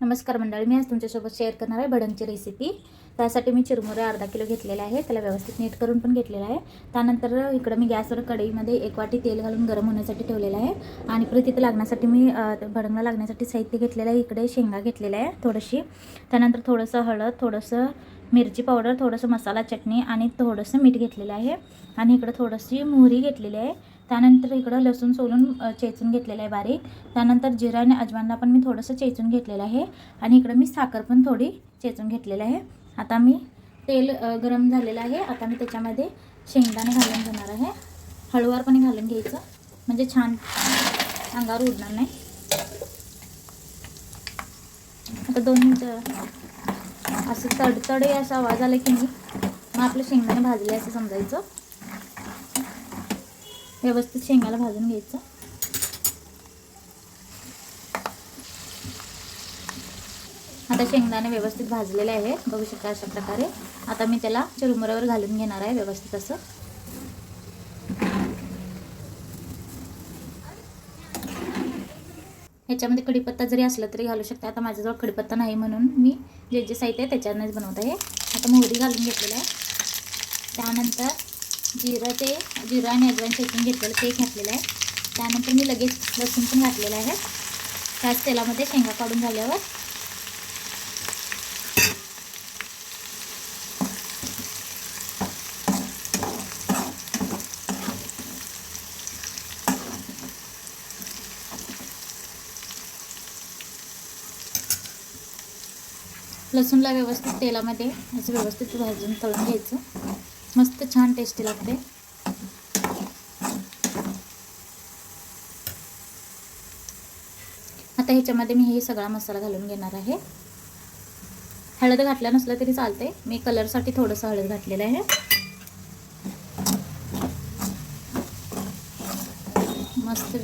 नमस्कार मंडळी, मी आज तुमच्यासोबत शेअर करणार आहे भडंगची रेसिपी। त्यासाठी मी चिरमुरे अर्धा किलो घेतलेले आहे, त्याला व्यवस्थित नीट करून पण घेतलेला आहे। त्यानंतर इकडे मी गॅसवर कढईमध्ये 1 वाटी तेल घालून गरम होण्यासाठी ठेवलेलं आहे आणि परत इथे लागण्यासाठी मी भडंगला लागण्यासाठी साहित्य घेतलेलं आहे। इकडे शेंगा घेतलेल्या आहे थोडीशी, त्यानंतर थोडंसं हळद, थोडंसं मिरची पावडर, थोडंसं मसाला चटणी आणि थोडंसं मीठ घेतलेलं आहे आणि इकडे थोडीशी मोहरी घेतलेली आहे। त्यानंतर इकडं लसूण सोलून चेचून घेतलेलं आहे बारीक। त्यानंतर जिरा आणि अजवाइनला पण मी थोडंसं चेचून घेतलेलं आहे आणि इकडे मी साखर पण थोडी चेचून घेतलेली आहे। आता मी तेल गरम झालेलं आहे, आता मी त्याच्यामध्ये शेंगदाणे घालून घेणार आहे। हळूवारपणे घालून घ्यायचं म्हणजे छान अंगावर उडणार नाही। आता 2 मिनिटं असं तडतडे असा आवाज आला की मग आपले शेंगदाणे भाजले असं समजायचं। व्यवस्थित शेंगाला भाजून घ्यायचं। आता शेंगदाणे व्यवस्थित भाजलेले आहे, बघू शकता अशा प्रकारे। आता मी त्याला चिरमुऱ्यावर घालून घेणार आहे व्यवस्थित असं। ह्याच्यामध्ये कढीपत्ता जरी असला तरी घालू शकता। आता माझ्याजवळ कढीपत्ता नाही म्हणून मी जे साहित्य आहे त्याच्यानेच बनवत आहे। आता मोहरी घालून घेतलेलं आहे, त्यानंतर जिरा आणि अजवाइन चेचून घेतलेलं ते घातलेलं आहे। त्यानंतर मी लगेच लसूण पण घातलेलं आहे। त्याच तेलामध्ये शेंगा काढून झाल्यावर लसूणला व्यवस्थित तेलामध्ये असं व्यवस्थित भाजून तळून घ्यायचं, मस्त छान टेस्टी लागते। आता ह्याच्यामध्ये मी हे सगळा मसाला घालून घेणार आहे। हळद घातला नसला तरी चालते, मी कलरसाठी थोडंसं हळद घातलेलं आहे। मस्त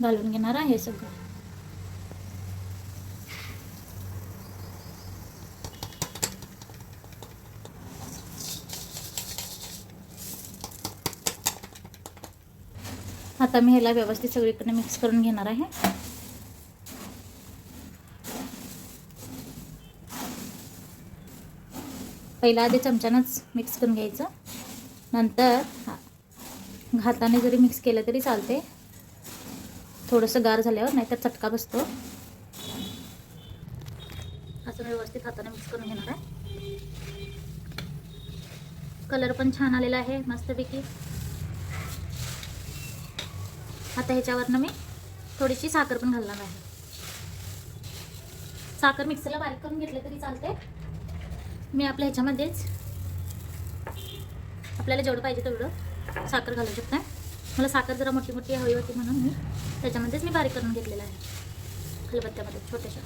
घालून घेणार आहे सगळं। आता मी ह्याला व्यवस्थित सगळीकडे मिक्स करून घेणार आहे। पहिला आधी चमच्यानंच मिक्स करून घ्यायचं, नंतर हाताने जरी मिक्स केलं तरी चालते, थोडंसं गार झाल्यावर, नाहीतर चटका बसतो। असं व्यवस्थित हाताने मिक्स करून घेणार आहे। कलर पण छान आलेला आहे मस्तपैकी। आता ह्याच्यावरनं मी थोडीशी साखर पण घालणार आहे। साखर मिक्सरला बारीक करून घेतलं तरी चालते, मी आपल्या ह्याच्यामध्येच आपल्याला जेवढं पाहिजे तेवढं साखर घालू शकता। मला साखर जरा मोठी मोठी हवी होती म्हणून मी त्याच्यामध्येच बारीक करून घेतलेलं आहे खलबत्त्यामध्ये छोट्याशा।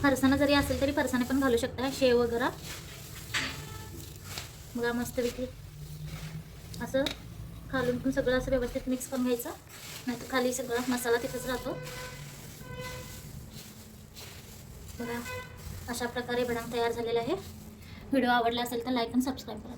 फरसाणा जरी असेल तरी फरसाणे पण घालू शकता, शेव वगैरे। बघा मस्तपैकी असं खालून पण सगळं असं व्यवस्थित मिक्स करून घ्यायचं, नाहीतर खाली सगळा मसाला तिथंच राहतो। बघा अशा प्रकारे भडंग तयार झालेला आहे। व्हिडिओ आवडला असेल तर लाईक आणि सबस्क्राईब करा।